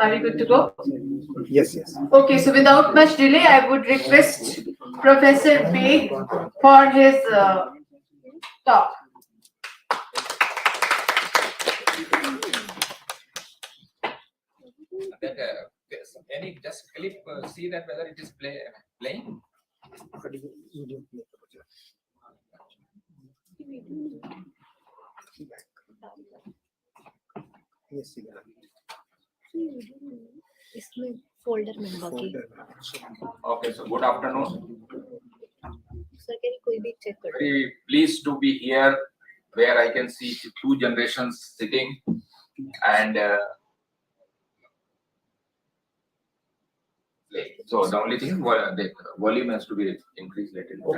Are we good to go? Yes, yes. Okay, so without much delay, I would request Professor Baig for his talk. Can you just clip, see that whether it is playing? इसमें folder में बाकी Okay, so good afternoon. Sir कहीं कोई भी check कर Very pleased to be here where I can see two generations sitting and so the only thing the volume has to be increased a little.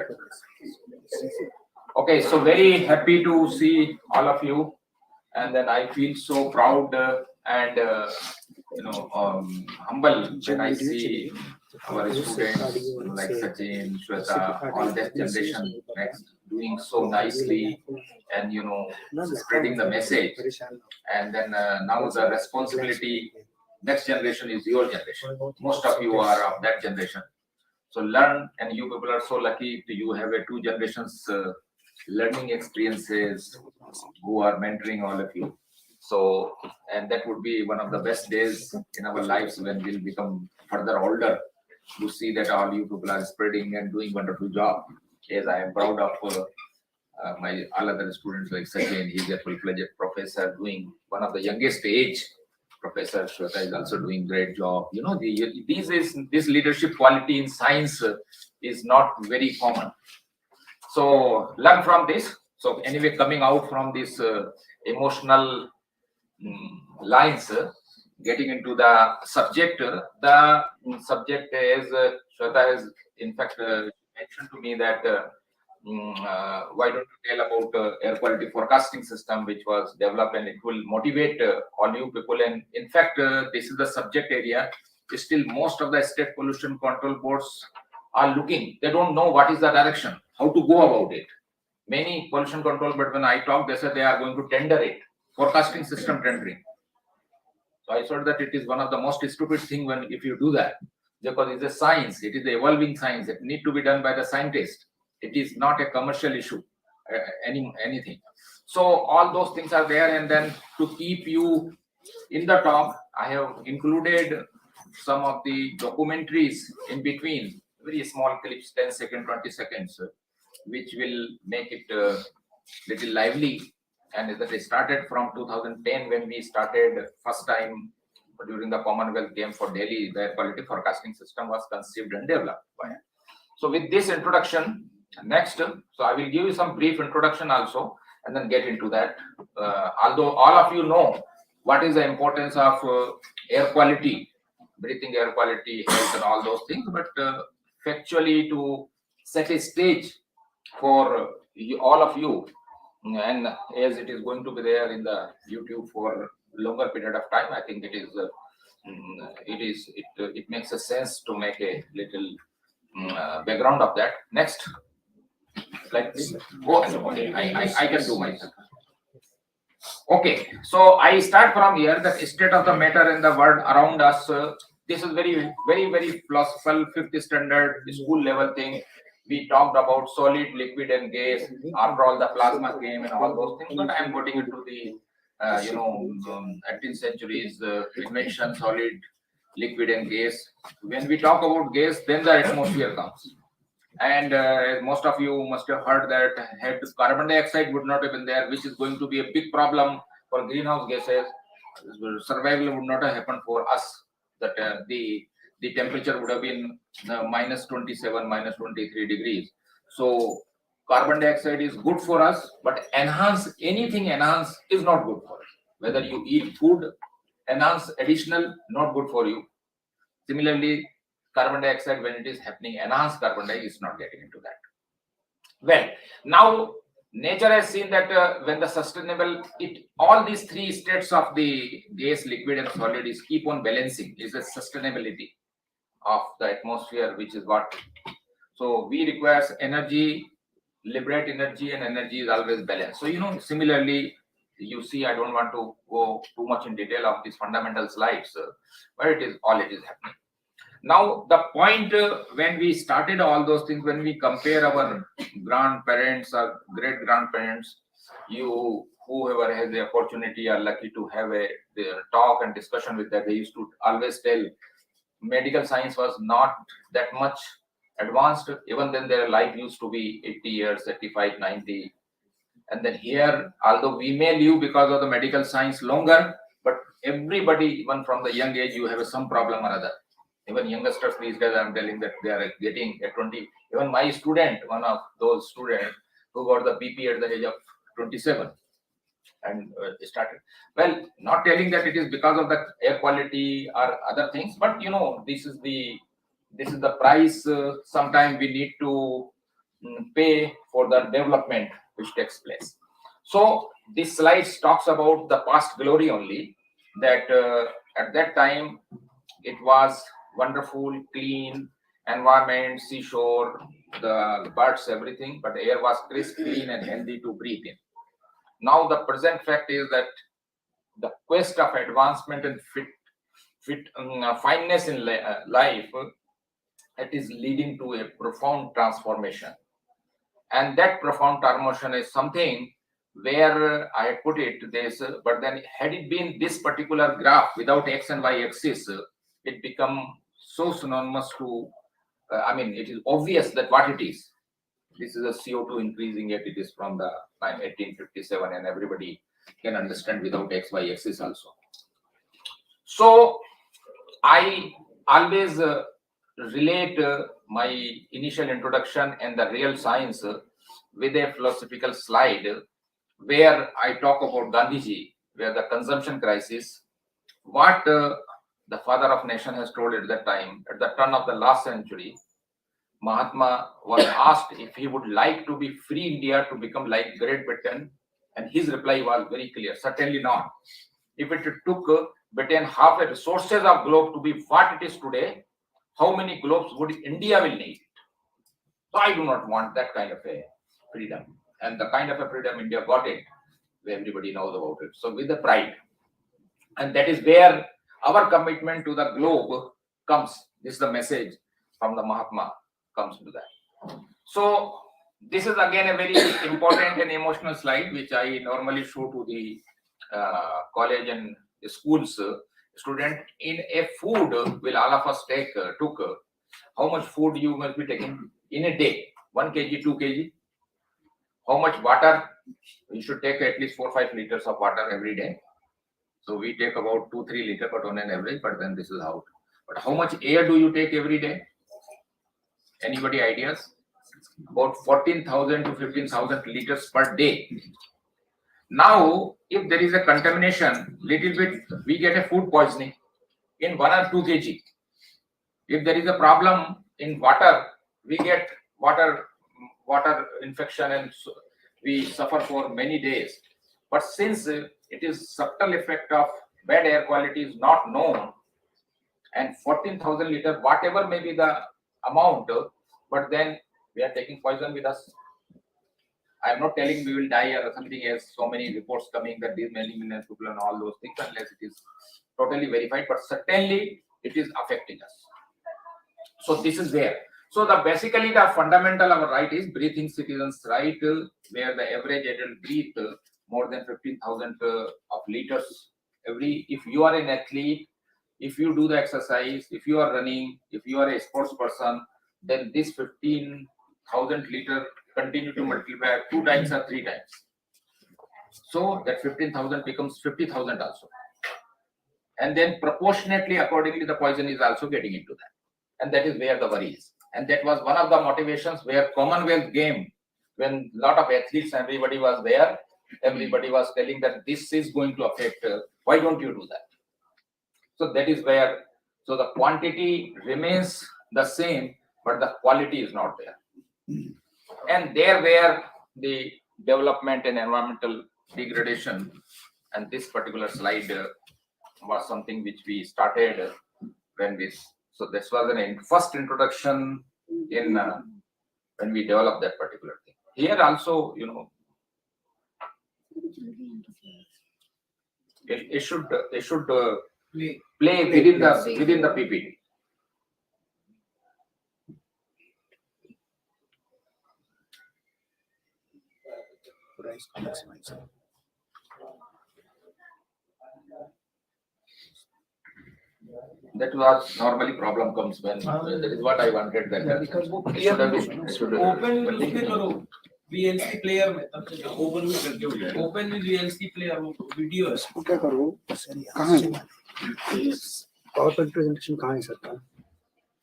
Okay, so very happy to see all of you, and then I feel so proud and humble when I see our students like Sachin, Shweta, all that generation next doing so nicely and spreading the message. And then now the responsibility, next generation is your generation. Most of you are of that generation. So learn, and you people are so lucky you have a two generations learning experiences who are mentoring all of you. So, and that would be one of the best days in our lives when we'll become further older to see that all you people are spreading and doing wonderful job. As I am proud of my all other students like Sachin, he's a full-fledged professor doing one of the youngest age. Professor Shweta is also doing great job. This leadership quality in science is not very common. So learn from this. So anyway, coming out from this emotional lines, getting into the subject. The subject is Shweta has in fact mentioned to me that why don't you tell about air quality forecasting system which was developed, and it will motivate all you people. And in fact, this is the subject area. Still, most of the state pollution control boards are looking. They don't know what is the direction, how to go about it. Many pollution control, but when I talk, they said they are going to tender it. Forecasting system tendering. So I thought that it is one of the most stupid thing when if you do that, because it's a science, it is the evolving science. It need to be done by the scientist. It is not a commercial issue, anything. So all those things are there, and then to keep you in the talk, I have included some of the documentaries in between, very small clips, 10 seconds, 20 seconds, which will make it little lively. And that started from 2010 when we started first time during the Commonwealth Games for Delhi. The air quality forecasting system was conceived and developed. So with this introduction, next, so I will give you some brief introduction also, and then get into that. Although all of you know what is the importance of air quality, breathing air quality, health, and all those things, but factually to set a stage for all of you. And as it is going to be there in the YouTube for longer period of time, I think it makes a sense to make a little background of that. Next, like this. Oh, okay, I can do myself. Okay, so I start from here. The state of the matter in the world around us. This is very, very, very philosophical, 5th standard school level thing. We talked about solid, liquid, and gas. After all, the plasma came and all those things. But I am putting into the 18th century's invention, solid, liquid, and gas. When we talk about gas, then the atmosphere comes. And most of you must have heard that had carbon dioxide would not have been there, which is going to be a big problem for greenhouse gases. Survival would not have happened for us. That the temperature would have been minus 27, minus 23 degrees. So carbon dioxide is good for us, but anything enhance is not good for us. Whether you eat food, enhance additional, not good for you. Similarly, carbon dioxide, when it is happening, enhanced carbon dioxide is not getting into that. Well, now nature has seen that when the sustainable, all these three states of the gas, liquid, and solid is keep on balancing, is a sustainability. of the atmosphere, which is what. So we require energy, liberate energy, and energy is always balanced. So similarly, you see, I don't want to go too much in detail of these fundamental slides, but it is happening. Now, the point when we started all those things, when we compare our grandparents or great grandparents, whoever has the opportunity are lucky to have a talk and discussion with them, they used to always tell medical science was not that much advanced. Even then, their life used to be 80 years, 85, 90. And then here, although we may live because of the medical science longer, but everybody, even from the young age, you have some problem or other. Even youngsters these days, I'm telling that they are getting at 20. Even my student, one of those students who got the BP at the age of 27 and started. Well, not telling that it is because of the air quality or other things, but this is the price. Sometime we need to pay for the development which takes place. So this slide talks about the past glory only. That at that time it was wonderful, clean environment, seashore, the birds, everything, but air was crisp, clean, and healthy to breathe in. Now the present fact is that the quest of advancement and fineness in life, it is leading to a profound transformation. And that profound transformation is something where I put it this, but then had it been this particular graph without x and y axis, it become so synonymous to, it is obvious that what it is. This is a CO2 increasing, yet it is from the 1857, and everybody can understand without x, y axis also. So I always relate my initial introduction and the real science with a philosophical slide where I talk about Gandhiji, where the consumption crisis, what the father of nation has told at that time, at the turn of the last century, Mahatma was asked if he would like to be free India to become like Great Britain, and his reply was very clear: certainly not. If it took Britain half the resources of globe to be what it is today, how many globes would India will need? So I do not want that kind of a freedom. And the kind of a freedom India got it, where everybody knows about it. So with the pride. And that is where our commitment to the globe comes. This is the message from the Mahatma comes to that. So this is again a very important and emotional slide, which I normally show to the college and schools student. In a food, will all of us took how much food you must be taking in a day? 1 kg, 2 kg. How much water? You should take at least 4 or 5 liters of water every day. So we take about 2-3 liters, but on an average. But then this is how. But how much air do you take every day? Anybody ideas? About 14,000 to 15,000 liters per day. Now, if there is a contamination, little bit, we get a food poisoning in 1 or 2 kg. If there is a problem in water, we get water infection, and we suffer for many days. But since it is subtle effect of bad air quality is not known, and 14,000 liters, whatever may be the amount, but then we are taking poison with us. I am not telling we will die or something else. So many reports coming that these many millions people and all those things, unless it is totally verified, but certainly it is affecting us. So this is where. So basically the fundamental our right is breathing citizens' right, where the average adult breathe more than 15,000 of liters every. If you are an athlete, if you do the exercise, if you are running, if you are a sports person, then this 15,000 liter continue to multiply 2 times or 3 times. So that 15,000 becomes 50,000 also. And then proportionately, accordingly, the poison is also getting into that. And that is where the worry is. And that was one of the motivations where Commonwealth game, when a lot of athletes, everybody was there, everybody was telling that this is going to affect, why don't you do that? So that is where, so the quantity remains the same, but the quality is not there. And there where the development and environmental degradation, and this particular slide was something which we started when we So this was first introduction in when we developed that particular thing. Here also, it should play within the PPT. That was normally problem comes when that is what I wanted that. because वो it clear should have नहीं been- है। should have- open with उसमें करो VLC player में तब से open भी करके हो जाएगा ओपन विद VLC प्लेयर वो वीडियो है इसको क्या करो कहाँ है पावर पॉइंट प्रेजेंटेशन कहाँ है सर का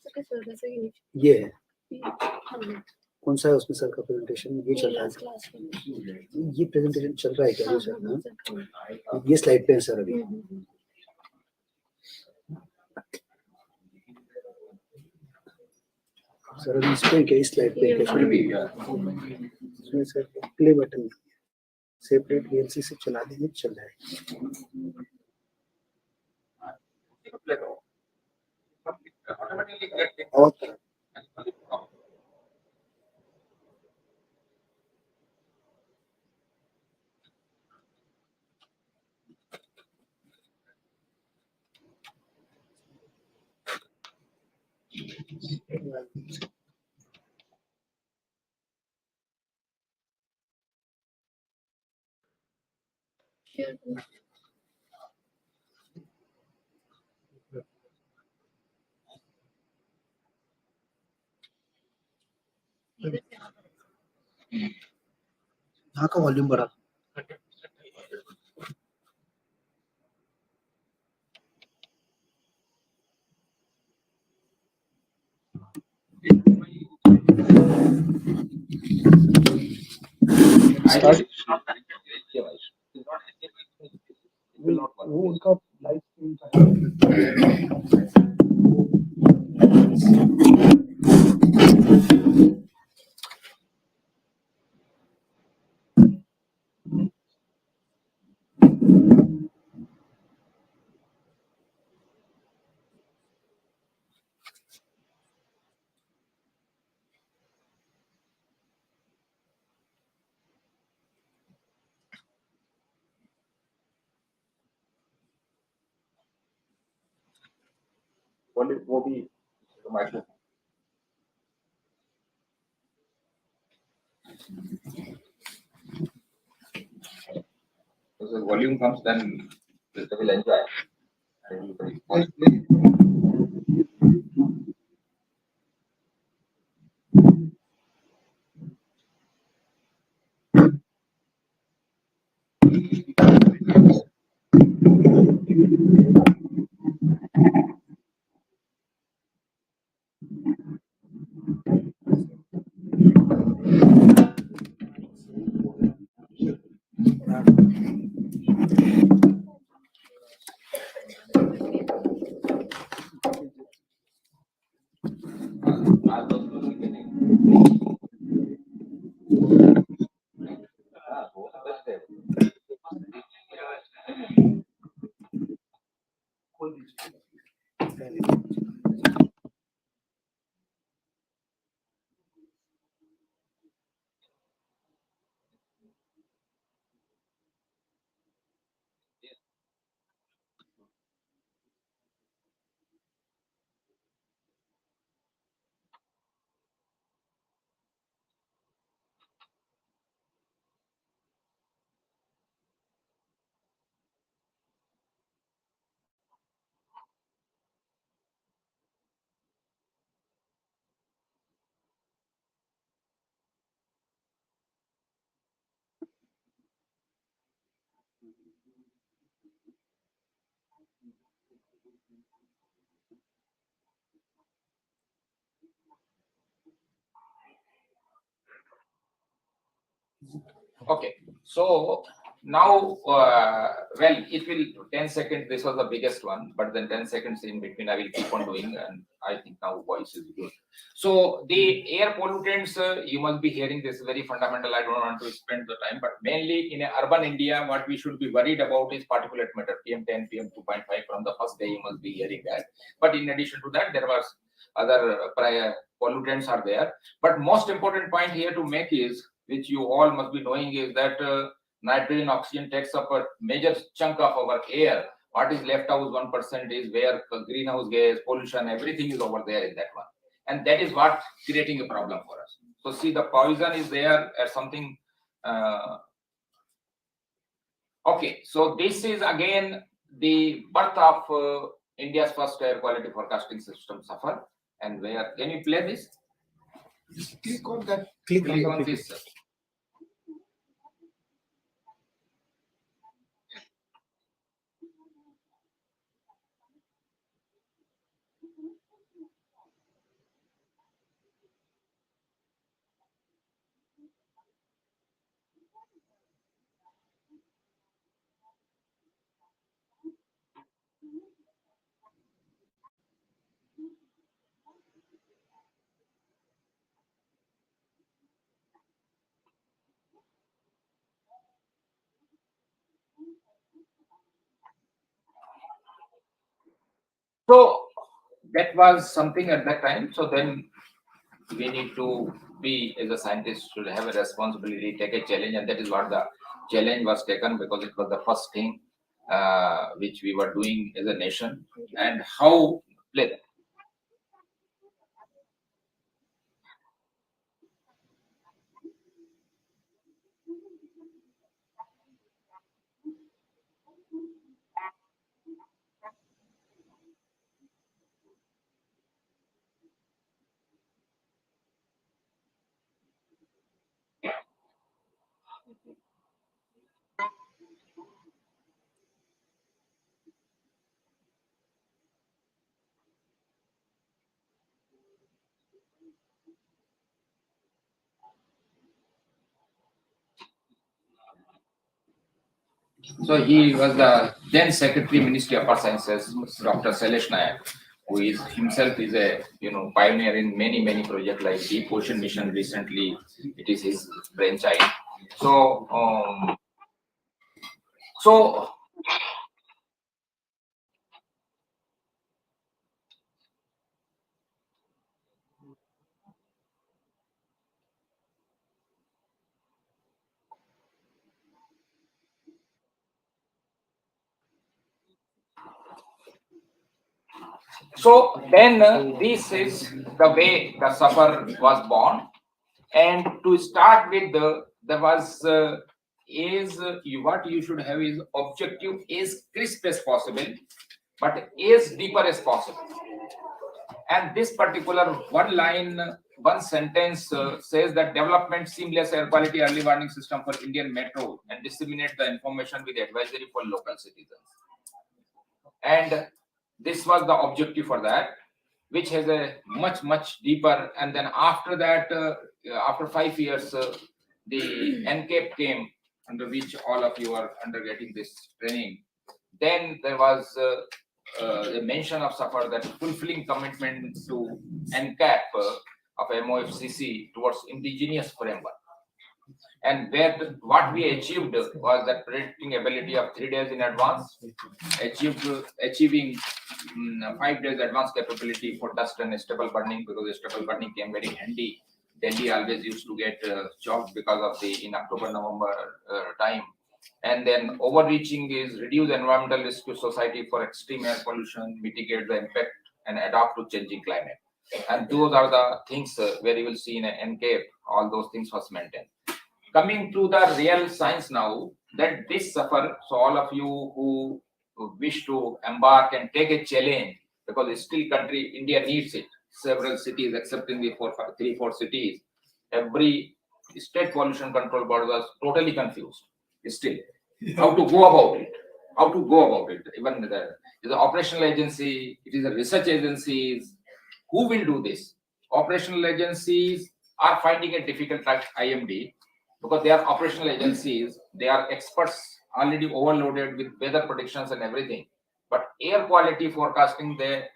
सर सर वैसे ही ये है हमने कौन सा है उसमें सर का प्रेजेंटेशन ये चल रहा लास्ट क्लास में है ये प्रेजेंटेशन चल रहा है क्या ये सर हाँ, हाँ? ये स्लाइड पे है सर अभी सर अभी इस पे क्या इस स्लाइड पे क्या should be, yeah. इसमें sir play button separate VLC से चला देंगे चल जाएगा Automatically get और यहाँ का वॉल्यूम बढ़ा वो उनका लाइव स्ट्रीम का वो भी micro So the volume comes, then they will enjoy. Okay, so Now, well, it will 10 seconds. This was the biggest one, but then 10 seconds in between, I will keep on doing, and I think now voice is good. So the air pollutants, you must be hearing this, very fundamental. I don't want to spend the time, but mainly in urban India, what we should be worried about is particulate matter, PM10, PM2.5. From the first day, you must be hearing that. But in addition to that, there was other pollutants are there. But most important point here to make is, which you all must be knowing, is that nitrogen, oxygen takes up a major chunk of our air. What is left out 1% is where greenhouse gas, pollution, everything is over there in that one. And that is what creating a problem for us. So see, the poison is there as something. Okay, so this is again the birth of India's first air quality forecasting system, SAFAR. And where can you play this? Click on that. Click Click on on the this. So that was something at that time. So then we need to be, as a scientist, should have a responsibility, take a challenge, and that is what the challenge was taken, because it was the first thing which we were doing as a nation. And how play that. So he was the then Secretary, Ministry of Earth Sciences, Dr. Sailesh Nayak, who is himself is a pioneer in many projects like Deep Ocean Mission. Recently, it is his brainchild. So So then this is the way the SAFAR was born. And to start with, there was what you should have is objective as crisp as possible, but as deeper as possible. And this particular one sentence says that development seamless air quality early warning system for Indian metro and disseminate the information with advisory for local citizens. And this was the objective for that, which has a much deeper. And then after that, after 5 years, the NCAP came, under which all of you are undergoing this training. Then there was a mention of SAFAR, that fulfilling commitment to NCAP of MOFCC towards indigenous framework. And what we achieved was that predicting ability of 3 days in advance, achieving 5 days advance capability for dust and stubble burning, because stubble burning came very handy. Delhi always used to get choked because of in October-November time. And then overreaching is reduce environmental risk to society for extreme air pollution, mitigate the impact, and adapt to changing climate. And those are the things where you will see in an NCAP, all those things was maintained. Coming to the real science now, that this SAFAR, so all of you who wish to embark and take a challenge, because still India needs it. Several cities, except in the 3-4 cities, every state pollution control board was totally confused. Still, how to go about it. Even the operational agency, it is a research agencies. Who will do this? Operational agencies are finding it difficult, like IMD, because they are operational agencies. They are experts already overloaded with weather predictions and everything. But air quality forecasting, there,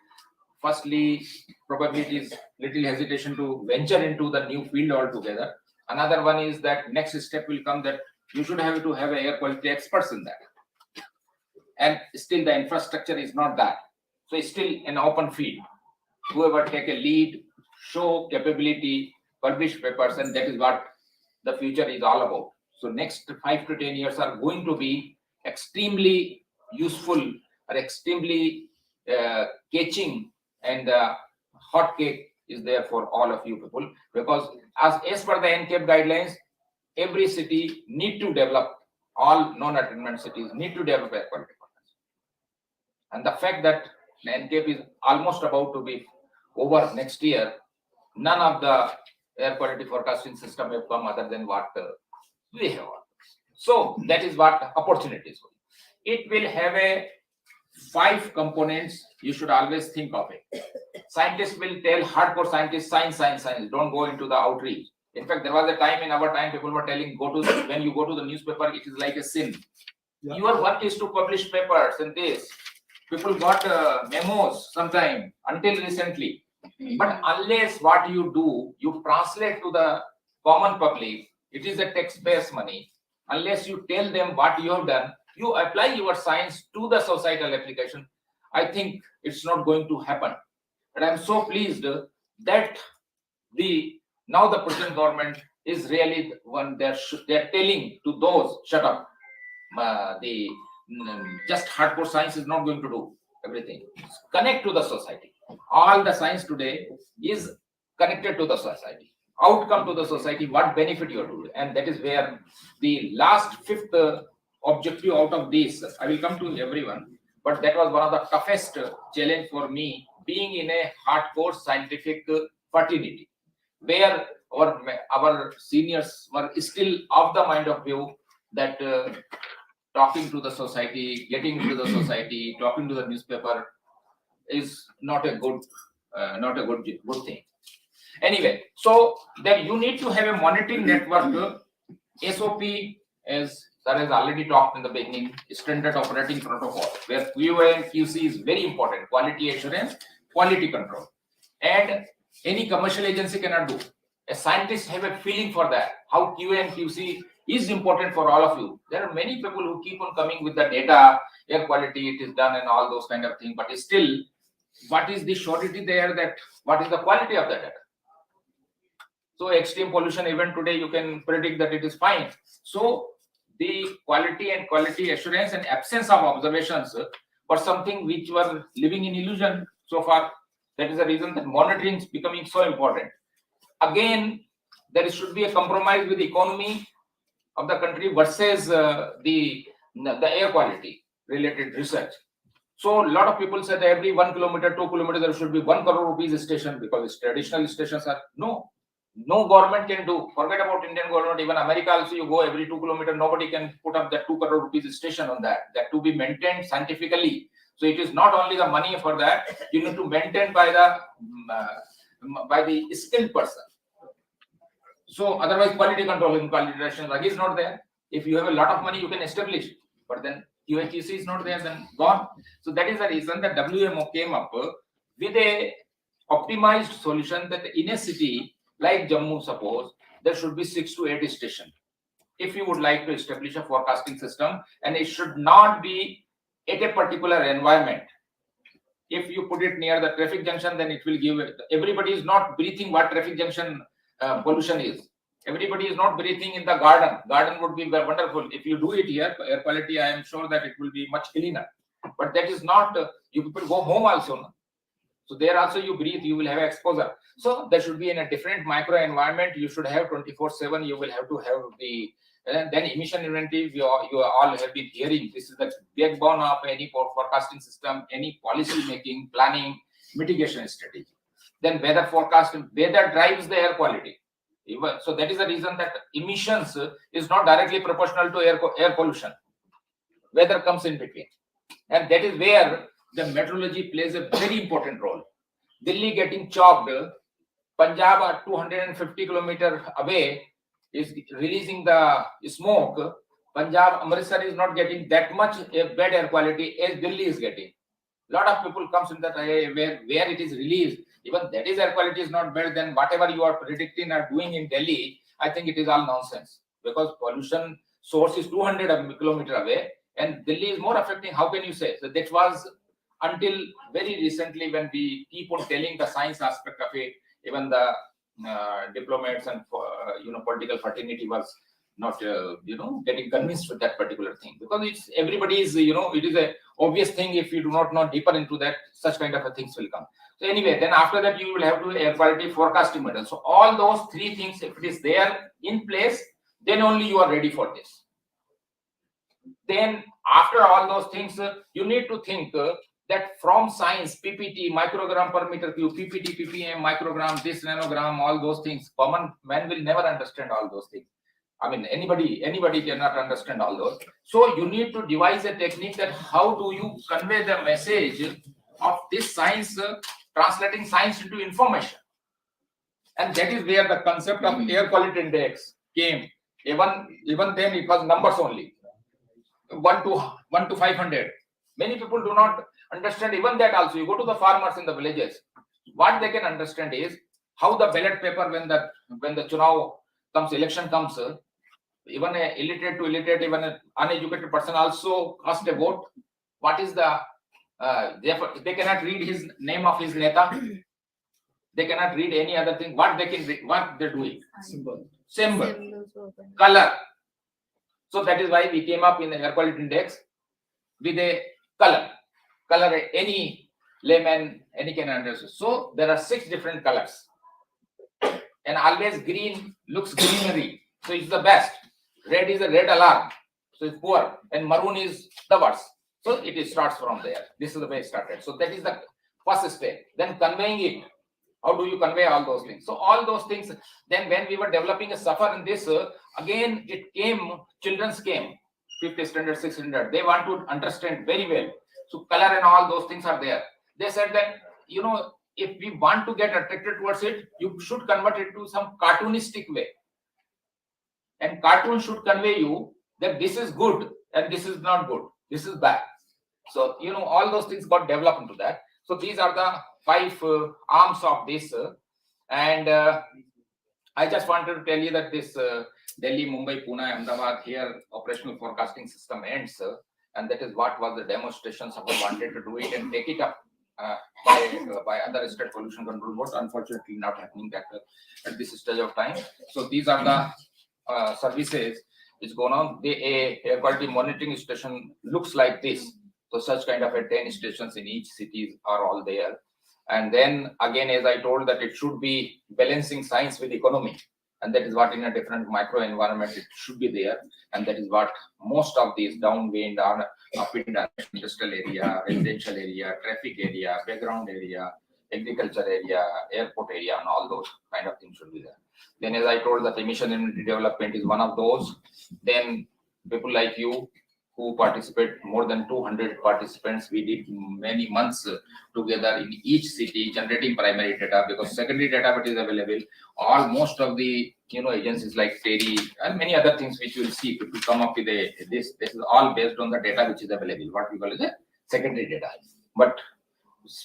firstly, probably it is little hesitation to venture into the new field altogether. Another one is that next step will come that you should have to have air quality experts in that. And still the infrastructure is not that. So it's still an open field. Whoever take a lead, show capability, publish papers, and that is what the future is all about. So next 5 to 10 years are going to be extremely useful or extremely catching, and hot cake is there for all of you people, because as per the NCAP guidelines, every city need to develop, all non-attainment cities need to develop air quality forecast. And the fact that the NCAP is almost about to be over next year, none of the air quality forecasting system have come other than what we have. So that is what opportunities will. It will have a 5 components. You should always think of it. Scientists will tell hardcore scientists, science. Don't go into the outreach. In fact, there was a time in our time people were telling, when you go to the newspaper, it is like a sin. Yeah. Your work is to publish papers and this. People got memos sometime until recently. But unless what you do, you translate to the common public, it is a taxpayers' money. Unless you tell them what you have done, you apply your science to the societal application, I think it's not going to happen. But I'm so pleased that now the present government is really one they're telling to those, shut up. Just hardcore science is not going to do everything. Connect to the society. All the science today is connected to the society. Outcome to the society, what benefit you are doing. And that is where the last 5th objective out of this, I will come to everyone, but that was one of the toughest challenge for me, being in a hardcore scientific fraternity, where our seniors were still of the mind of view that talking to the society, getting into the society, talking to the newspaper is not a good thing. Anyway, so then you need to have a monitoring network. SOP, as Sir has already talked in the beginning, standard operating protocol, where QA and QC is very important, quality assurance, quality control. And any commercial agency cannot do. A scientist have a feeling for that, how QA and QC is important for all of you. There are many people who keep on coming with the data, air quality, it is done and all those kind of things, but still, what is the surety there, that what is the quality of the data? So extreme pollution event today, you can predict that it is fine. So the quality and quality assurance and absence of observations were something which were living in illusion so far. That is the reason that monitoring is becoming so important. Again, there should be a compromise with the economy of the country versus the air quality related research. So a lot of people said every 1 kilometer, 2 kilometers, there should be 1 crore rupees station, because traditional stations are no government can do. Forget about Indian government, even America also, you go every 2 kilometers, nobody can put up that 2 crore rupees station on that to be maintained scientifically. So it is not only the money for that, you need to maintain by the skilled person. So otherwise quality control and quality assurance is not there. If you have a lot of money, you can establish, but then QA/QC is not there, then gone. So that is the reason that WMO came up with a optimized solution that in a city like Jammu, suppose, there should be 6 to 8 stations. If you would like to establish a forecasting system, and it should not be at a particular environment. If you put it near the traffic junction, then it will give everybody is not breathing what traffic junction pollution is. Everybody is not breathing in the garden. Garden would be wonderful. If you do it here, air quality, I am sure that it will be much cleaner. But that is not, you people go home also. No? So there also you breathe, you will have exposure. So there should be in a different micro environment. You should have 24/7. You will have to have the then emission inventory. You all have been hearing. This is the backbone of any forecasting system, any policy making, planning, mitigation strategy. Then weather forecasting. Weather drives the air quality. So that is the reason that emissions is not directly proportional to air pollution. Weather comes in between, and that is where the meteorology plays a very important role. Delhi getting chopped, Punjab at 250 kilometers away is releasing the smoke. Punjab, Amritsar is not getting that much bad air quality as Delhi is getting. Lot of people comes in that area where it is released. Even that is air quality is not better than whatever you are predicting or doing in Delhi. I think it is all nonsense because pollution source is 200 kilometers away and Delhi is more affecting. How can you say? So that was until very recently when we keep on telling the science aspect of it. Even the diplomats and political fraternity was not getting convinced with that particular thing because it's everybody is it is a obvious thing. If you do not know deeper into that, such kind of a things will come. So anyway, then after that you will have to air quality forecasting model. So all those three things, if it is there in place, then only you are ready for this. Then after all those things, you need to think that from science, PPT, microgram per meter cube, PPT, ppm, microgram, this nanogram, all those things, common man will never understand all those things. I mean, anybody cannot understand all those. So you need to devise a technique that how do you convey the message of this science, translating science into information. And that is where the concept of air quality index came. Even then it was numbers only, 1 to 500. Many people do not understand even that also. You go to the farmers in the villages, what they can understand is how the ballot paper when the Chunav comes, election comes, even a illiterate to illiterate, even an uneducated person also cast a vote. What is the they cannot read his name of his neta. They cannot read any other thing. What they can read, what they're doing? Symbol, color. So that is why we came up in the air quality index with a color. Any layman, any can understand. So there are 6 different colors, and always green looks greenery, so it's the best. Red is a red alarm, so it's poor, and maroon is the worst. So it starts from there. This is the way it started. So that is the first step. Then conveying it. How do you convey all those things? So all those things. Then when we were developing a suffer in this, again it came. Children's came, 5th standard, 6th standard. They want to understand very well. So color and all those things are there. They said that if we want to get attracted towards it, you should convert it to some cartoonistic way. And cartoon should convey you that this is good and this is not good. This is bad. So, all those things got developed into that. So these are the 5 arms of this. And I just wanted to tell you that this Delhi, Mumbai, Pune, Ahmedabad, here operational forecasting system ends. And that is what was the demonstration. Someone wanted to do it and take it up by other state pollution control boards. Unfortunately, not happening that at this stage of time. So these are the services which go on. The air quality monitoring station looks like this. So such kind of 10 stations in each city are all there. And then again, as I told, that it should be balancing science with economy. And that is what in a different micro environment it should be there. And that is what most of these downwind, upwind, industrial area, residential area, traffic area, background area, agriculture area, airport area, and all those kind of things should be there. Then as I told, that emission immunity development is one of those. Then people like you who participate, more than 200 participants, we did many months together in each city generating primary data, because secondary data is available. Most of the agencies like TERI and many other things which you will see, if you come up with this is all based on the data which is available, what we call as a secondary data. But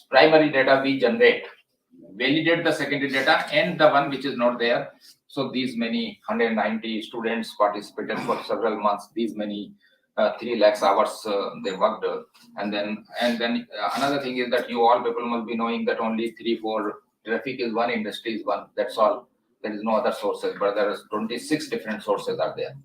primary data we generate, validate the secondary data and the one which is not there. So these many 190 students participated for several months. These many 3 lakhs hours they worked. And then another thing is that you all people must be knowing that only 3-4 traffic is one, industry is one. That's all. There is no other sources, but there is 26 different sources are there.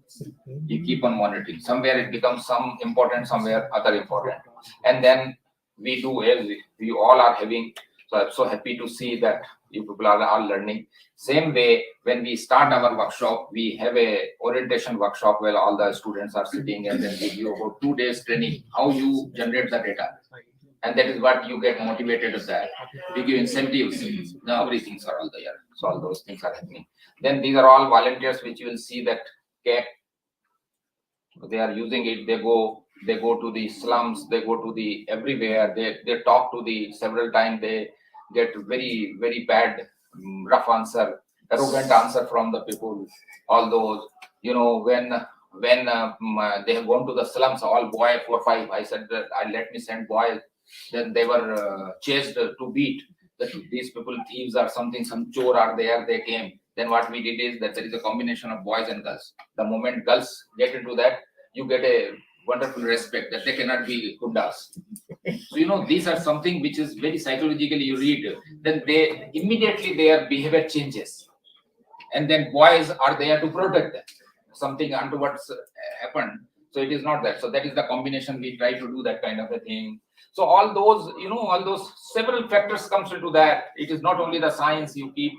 You keep on monitoring. Somewhere it becomes some important, somewhere other important. And then we do, as we all are having. So I'm so happy to see that you people are all learning. Same way, when we start our workshop, we have a orientation workshop where all the students are sitting, and then we give you about 2 days training, how you generate the data. And that is what you get motivated with that. We give incentives. Now everything are all there. So all those things are happening. Then these are all volunteers which you will see that CAP, they are using it. They go to the slums, they go to the everywhere. They talk to the several times. They get very, very bad, rough answer, arrogant answer from the people. All those, when when they have gone to the slums, all boy 4 5. I said that let me send boys. Then they were chased to beat. That these people thieves or something, some chore are there. They came. Then what we did is that there is a combination of boys and girls. The moment girls get into that, you get a wonderful respect that they cannot be gundas. So these are something which is very psychologically you read. Then they immediately their behavior changes, and then boys are there to protect them. Something untoward happened, so it is not that. So that is the combination. We try to do that kind of a thing. So all those, all those several factors comes into that. It is not only the science. You keep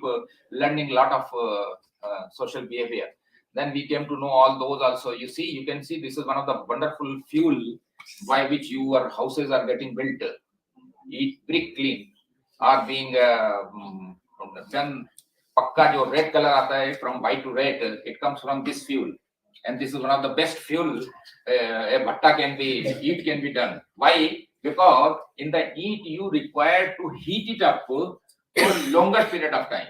learning a lot of social behavior. Then we came to know all those also. You can see this is one of the wonderful fuel by which your houses are getting built. Each brick clean are being done. Pakka jo red color aata hai, from white to red, it comes from this fuel. And this is one of the best fuel a bhatta can be done. Why? Because in the heat you require to heat it up for longer period of time.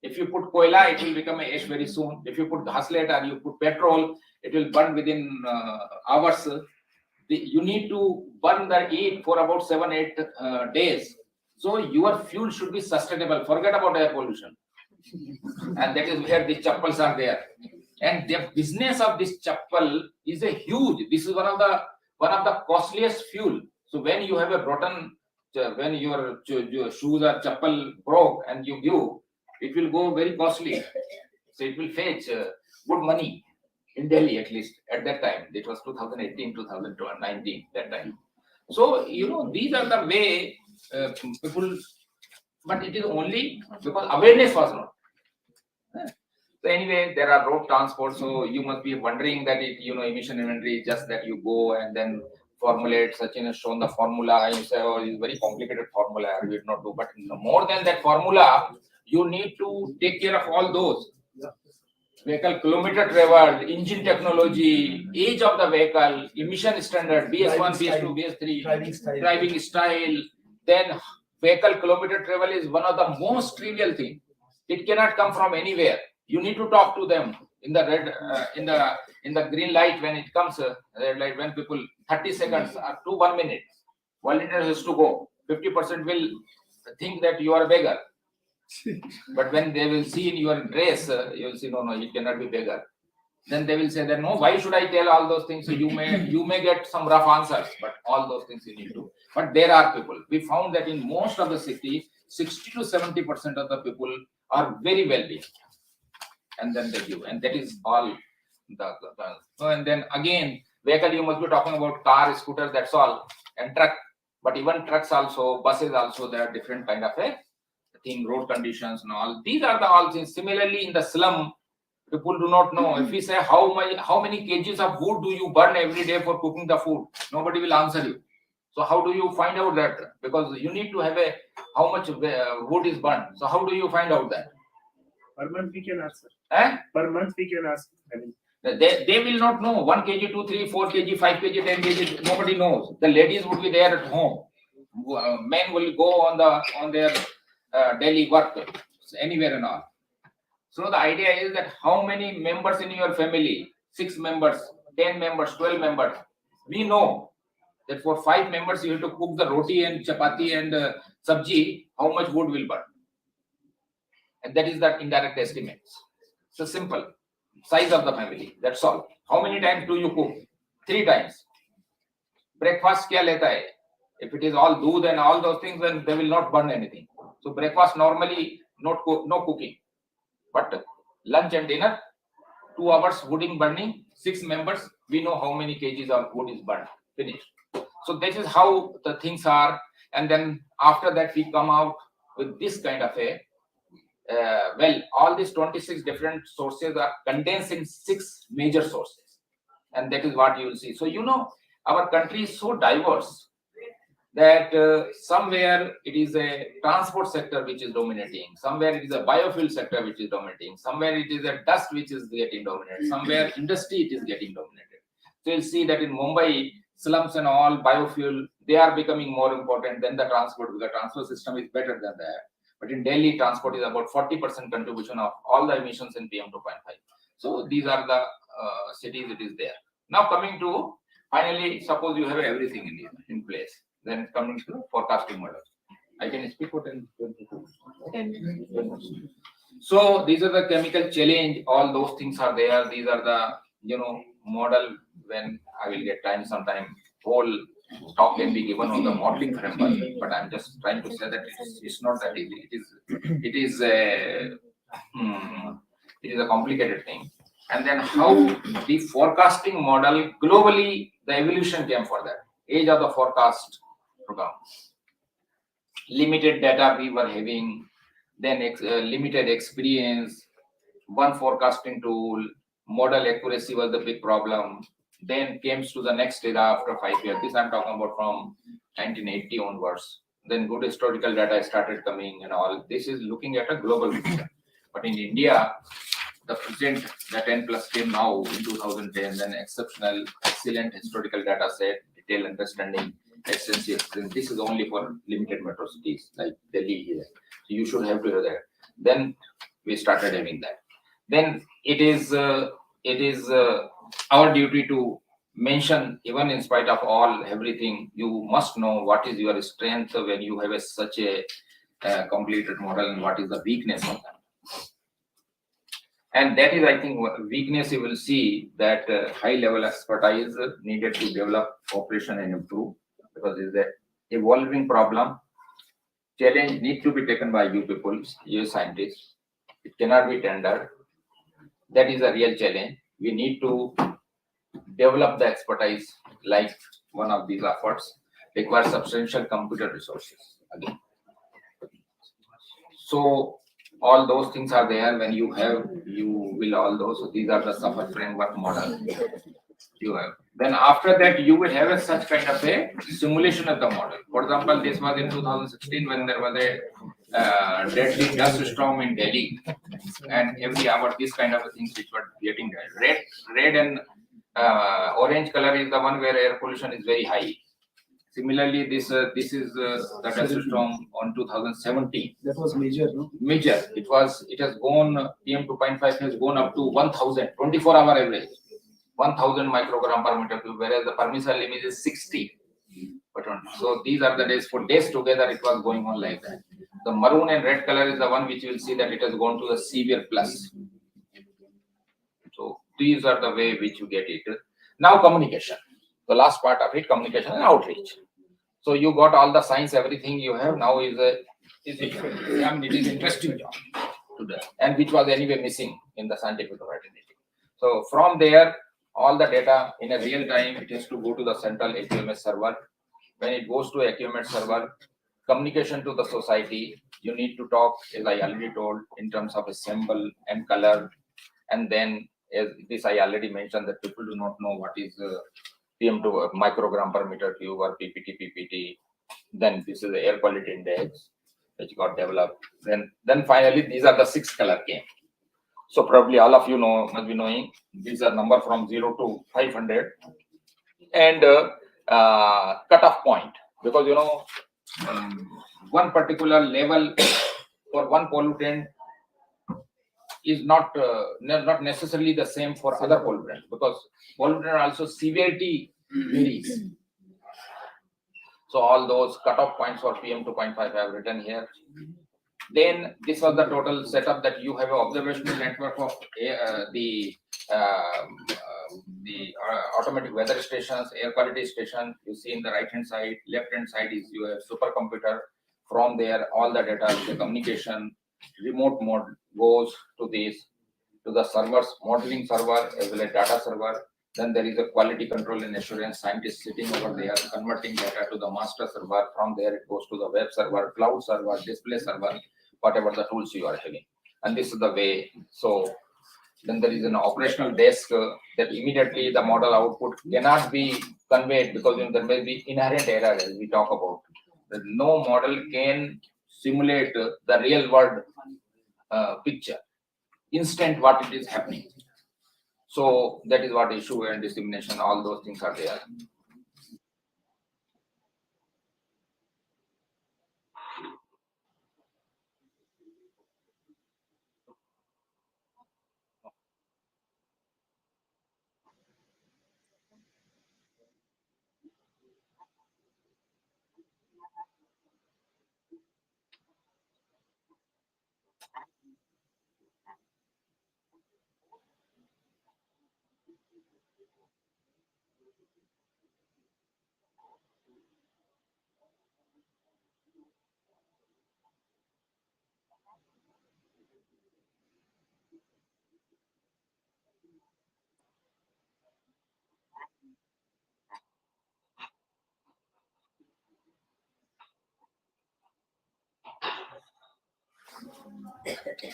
If you put koila, it will become a ash very soon. If you put ghaslet or you put petrol, it will burn within hours. You need to burn the heat for about 7-8 days. So your fuel should be sustainable. Forget about air pollution. And that is where the chappals are there. And the business of this chappal is a huge. This is one of the costliest fuel. So when you have a rotten, when your shoes or chappal broke and you give, it will go very costly. So it will fetch good money in Delhi, at least at that time. It was 2018, 2019, that time. So these are the way people. But it is only because awareness was not. So anyway, there are road transport. So you must be wondering that emission inventory is just that you go and then formulate. Sachin has shown the formula. You say, oh, it's very complicated formula. I will not do. But more than that formula, you need to take care of all those. Vehicle kilometer traveled, engine technology, age of the vehicle, emission standard, BS1, BS2, BS3, driving style. Then vehicle kilometer travel is one of the most trivial thing. It cannot come from anywhere. You need to talk to them in the red, in the green light when it comes. Red light when people 30 seconds up to 1 minute, volunteer has to go. 50% will think that you are a beggar. But when they will see in your dress, you will see no, you cannot be beggar. Then they will say that no, why should I tell all those things? So you may get some rough answers, but all those things you need to. But there are people. We found that in most of the cities, 60 to 70% of the people are very well behaved, and then they give, and that is all. So and then again, vehicle you must be talking about car, scooter, that's all, and truck. But even trucks also, buses also, there are different kind of a thing, road conditions and all. These are the all things. Similarly, in the slum, people do not know. If we say how many kgs of wood do you burn every day for cooking the food, nobody will answer you. So how do you find out that? Because you need to have how much wood is burned. So how do you find out that? Per month we can ask. Per month we can ask. They will not know. 1 kg, 2, 3, 4 kg, 5 kg, 10 kg. Nobody knows. The ladies would be there at home. Men will go on their daily work, anywhere and all. So the idea is that how many members in your family? 6 members, 10 members, 12 members. We know that for 5 members you have to cook the roti and chapati and sabji. How much wood will burn? And that is the indirect estimates. So simple. Size of the family. That's all. How many times do you cook? 3 times. Breakfast kya leta hai? If it is all doodh and all those things, then they will not burn anything. So breakfast normally no cooking. But lunch and dinner, 2 hours wooding burning, 6 members, we know how many kgs of wood is burned. Finished. So this is how the things are. And then after that we come out with this kind of a all these 26 different sources are condensed in 6 major sources, and that is what you will see. So our country is so diverse that somewhere it is a transport sector which is dominating, somewhere it is a biofuel sector which is dominating, somewhere it is a dust which is getting dominated, somewhere industry it is getting dominated. So you'll see that in Mumbai, slums and all, biofuel, they are becoming more important than the transport, because the transport system is better than that. But in Delhi, transport is about 40% contribution of all the emissions in PM 2.5. So these are the cities it is there. Now coming to finally, suppose you have everything in place, then coming to forecasting model. I can speak for 10 minutes. So these are the chemical challenge, all those things are there. These are the model. When I will get time sometime, whole talk can be given on the modeling framework, but I'm just trying to say that it's not that easy. It is a complicated thing. And then how the forecasting model globally, the evolution came for that. Age of the forecast program. Limited data we were having, then limited experience, one forecasting tool, model accuracy was the big problem. Then came to the next era after 5 years. This I'm talking about from 1980 onwards. Then good historical data started coming and all. This is looking at a global picture. But in India, the present, the 10 plus came now in 2010, then exceptional, excellent historical data set, detailed understanding, extensive experience. This is only for limited metro cities like Delhi here. So you should have to have that. Then we started having that. Then it is our duty to mention, even in spite of all everything, you must know what is your strength when you have such a completed model and what is the weakness of that. And that is, I think, weakness you will see that high level expertise needed to develop operation and improve, because it's an evolving problem. Challenge need to be taken by you people, you scientists. It cannot be tendered. That is a real challenge. We need to develop the expertise, like one of these efforts requires substantial computer resources again. So all those things are there. When you have, you will all those. So these are the suffer framework model you have. Then after that, you will have such kind of a simulation of the model. For example, this was in 2016 when there was a deadly dust storm in Delhi, and every hour this kind of things which were getting there. Red and orange color is the one where air pollution is very high. Similarly, this is the dust storm on 2017. That was major, no? Major. It has gone, PM 2.5 has gone up to 1000, 24-hour average, 1000 microgram per meter cube, whereas the permissible limit is 60. So these are the days, for days together it was going on like that. The maroon and red color is the one which you will see that it has gone to the severe plus. So these are the way which you get it. Now communication. The last part of it, communication and outreach. So you got all the science, everything you have now it is interesting job to do, and which was anyway missing in the scientific fraternity. So from there, all the data in a real time, it has to go to the central AQMS server. When it goes to AQMS server, communication to the society, you need to talk, as I already told, in terms of a symbol and color. And then, as this I already mentioned, that people do not know what is PM2 microgram per meter cube or PPT. Then this is the air quality index which got developed. Then finally, these are the 6 color came. So probably all of you must be knowing these are number from 0 to 500 and cutoff point, because one particular level for one pollutant is not necessarily the same for other pollutants, because pollutant also severity varies. So all those cutoff points for PM 2.5 I have written here. Then this was the total setup, that you have an observational network of the automatic weather stations, air quality station. You see in the right hand side, left hand side is you have supercomputer. From there, all the data, the communication, remote mode goes to the servers, modeling server as well as data server. Then there is a quality control and assurance scientist sitting over there, converting data to the master server. From there, it goes to the web server, cloud server, display server, whatever the tools you are having. And this is the way. So then there is an operational desk that immediately the model output cannot be conveyed, because there may be inherent error as we talk about. No model can simulate the real world picture, instant what it is happening. So that is what issue and dissemination, all those things are there.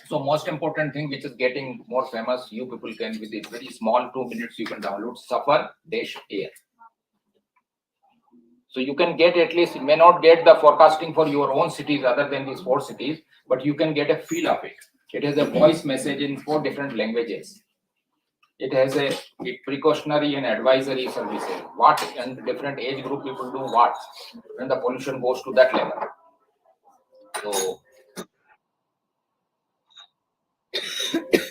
So most important thing which is getting more famous, you people can with a very small 2 minutes you can download Safar Dash Air. So you can get at least, you may not get the forecasting for your own cities other than these 4 cities, but you can get a feel of it. It has a voice message in 4 different languages. It has a precautionary and advisory services. What and different age group people do what when the pollution goes to that level.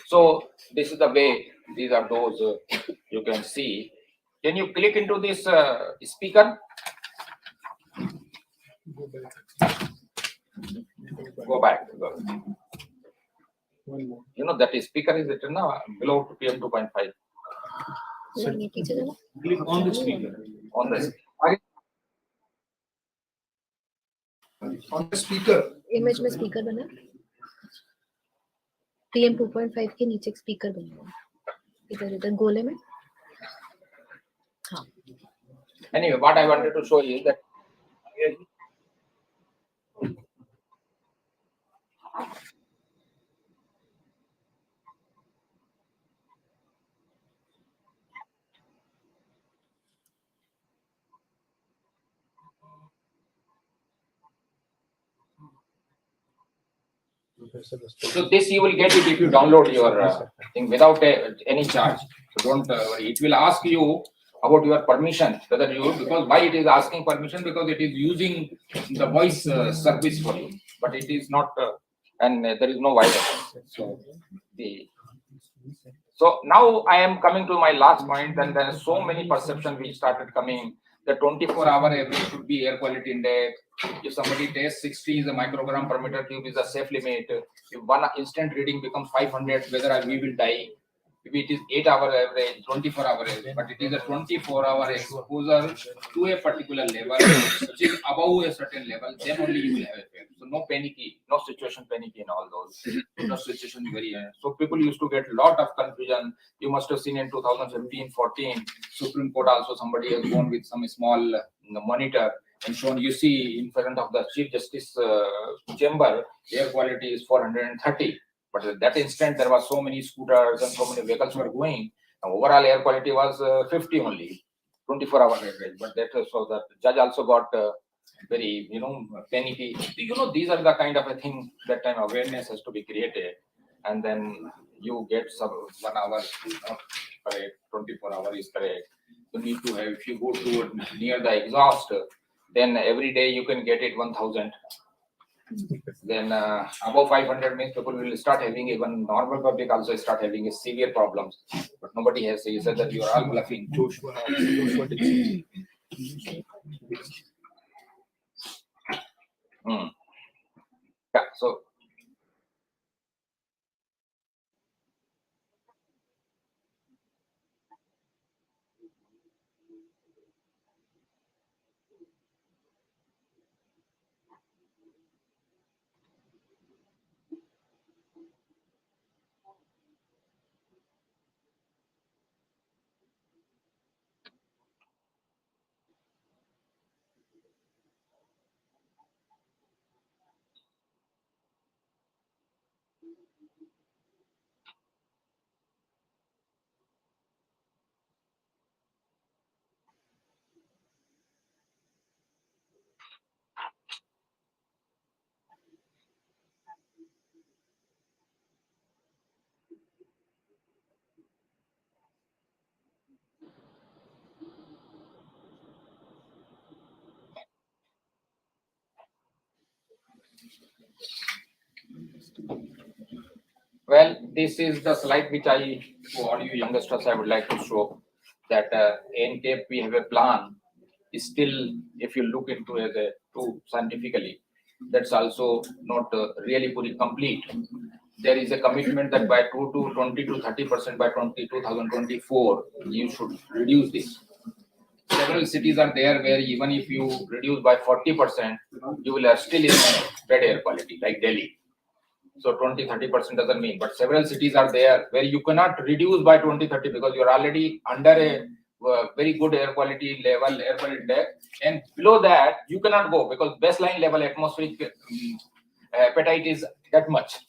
So this is the way. These are those you can see. Can you click into this speaker? Go back. One more. You know that speaker is written now below PM 2.5 नहीं पीछे चलो Click on the speaker. on the On the speaker. Image में speaker बना PM 2.5 के नीचे एक speaker बना हुआ है इधर गोले में हाँ Anyway, what I wanted to show you is that so this you will get it if you download your thing without any charge. So don't worry. It will ask you about your permission, whether you, because why it is asking permission, because it is using the voice service for you, but it is not, and there is no virus. So now I am coming to my last point, and there are so many perceptions which started coming. The 24-hour average should be air quality index. If somebody tests 60 is a microgram per meter cube is a safe limit. If one instant reading becomes 500, whether we will die. If it is 8-hour average, 24-hour average, but it is a 24-hour exposure to a particular level, which is above a certain level, then only you will have effect. So no panicky, no situation panicky in all those. No situation very. So people used to get a lot of confusion. You must have seen in 2015-14, Supreme Court also somebody has gone with some small monitor and shown, you see in front of the Chief Justice chamber, air quality is 430. But at that instant, there was so many scooters and so many vehicles were going. And overall air quality was 50 only, 24-hour average. But that so the judge also got very, panicky. These are the kind of a thing that time awareness has to be created, and then you get some 1 hour correct, 24 hours is correct. You need to have, if you go to near the exhaust, then every day you can get it 1,000. Then above 500 means people will start having, even normal public also start having severe problems. But nobody has said that you are all bluffing. Yeah, so well, this is the slide which I, to all you youngsters, I would like to show that in Cape we have a plan. Still, if you look into it too scientifically, that's also not really fully complete. There is a commitment that by 20 to 30% by 2024, you should reduce this. several cities are there where even if you reduce by 40%, you will have still in bad air quality, like Delhi. So 20-30% doesn't mean, but several cities are there where you cannot reduce by 20-30 because you're already under a very good air quality level, air quality index, and below that you cannot go because baseline level atmospheric appetite is that much.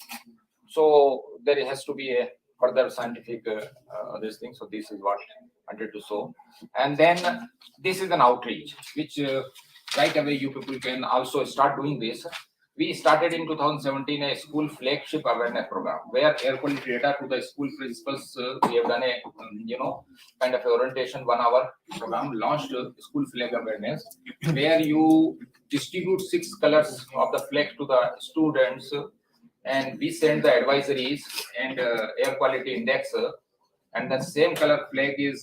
So there has to be a further scientific this thing. So this is what I wanted to show. And then this is an outreach, which right away you people can also start doing this. We started in 2017 a school flagship awareness program where air quality data to the school principals. We have done a kind of a orientation 1 hour program, launched school flag awareness where you distribute 6 colors of the flag to the students, and we send the advisories and air quality index, and the same color flag is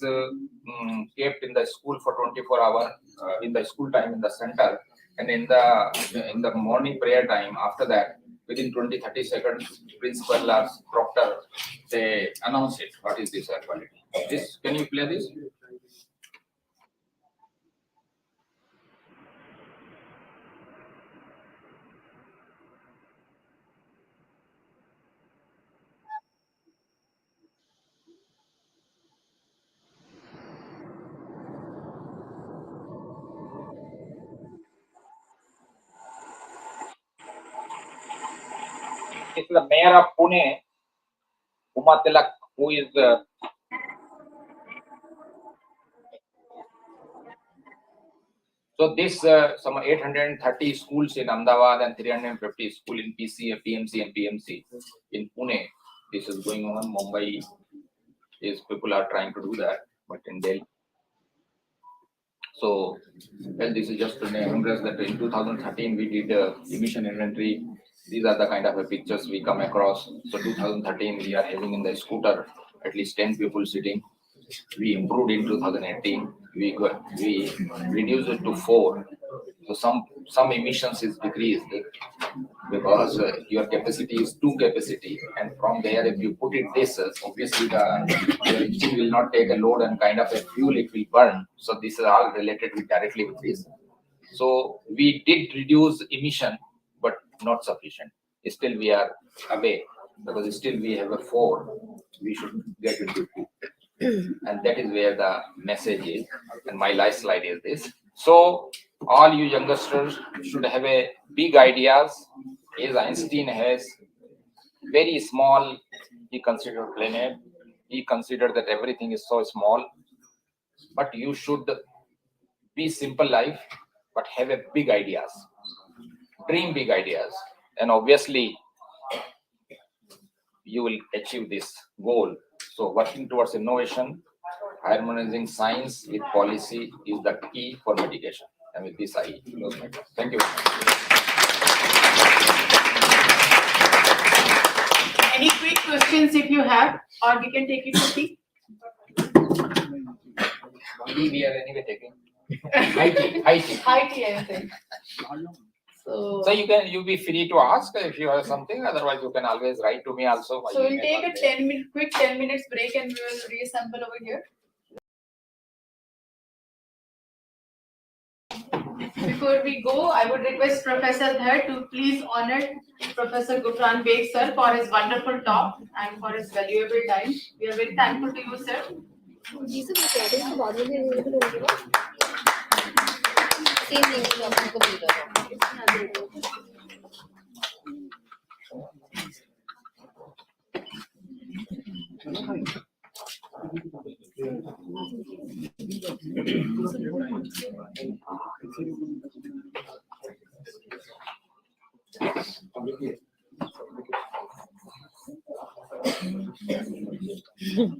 kept in the school for 24 hours in the school time in the center. And in the morning prayer time, after that, within 20-30 seconds, principal or proctor, they announce it. What is this air quality? This, can you play this? This is the mayor of Pune, Uma Tilak, who is so this some 830 schools in Ahmedabad and 350 schools in PMC and PMC in Pune. This is going on. Mumbai is people are trying to do that, but in Delhi. So, well, this is just to remember that in 2013 we did emission inventory. These are the kind of pictures we come across. So 2013 we are having in the scooter at least 10 people sitting. We improved in 2018. We reduced it to 4. So some emissions is decreased because your capacity is 2 capacity, and from there if you put it this, obviously your engine will not take a load and kind of a fuel it will burn. So this is all related directly with this. So we did reduce emission, but not sufficient. Still we are away because still we have a 4. We should get into 2. And that is where the message is. And my last slide is this. So all you youngsters should have a big ideas. As Einstein has very small, he considered planet. He considered that everything is so small. But you should be simple life, but have a big ideas. Dream big ideas. And obviously, you will achieve this goal. So working towards innovation, harmonizing science with policy is the key for mitigation. And with this, I close my talk. Thank you. Any quick questions if you have, or we can take it to tea? We are anyway taking high tea. High tea, I think. So you be free to ask if you have something. Otherwise, you can always write to me also. So we'll take a quick 10 minutes break and we will reassemble over here. Before we go, I would request Professor Dhar to please honor Professor Gufran Beg sir for his wonderful talk and for his valuable time. We are very thankful to you, sir. जी sir recording के बाद में available होंगे ना same link में आपको complete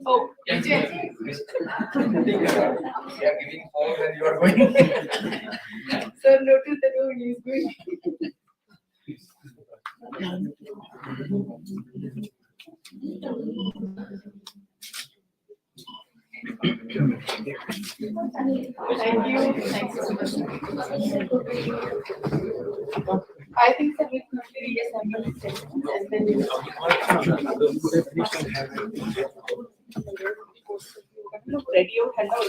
Oh, We are giving pause and you are going. sir, notice that oh, he is going. Thank you. Thanks so much. I think that we could reassemble it and then we will. Radio hello.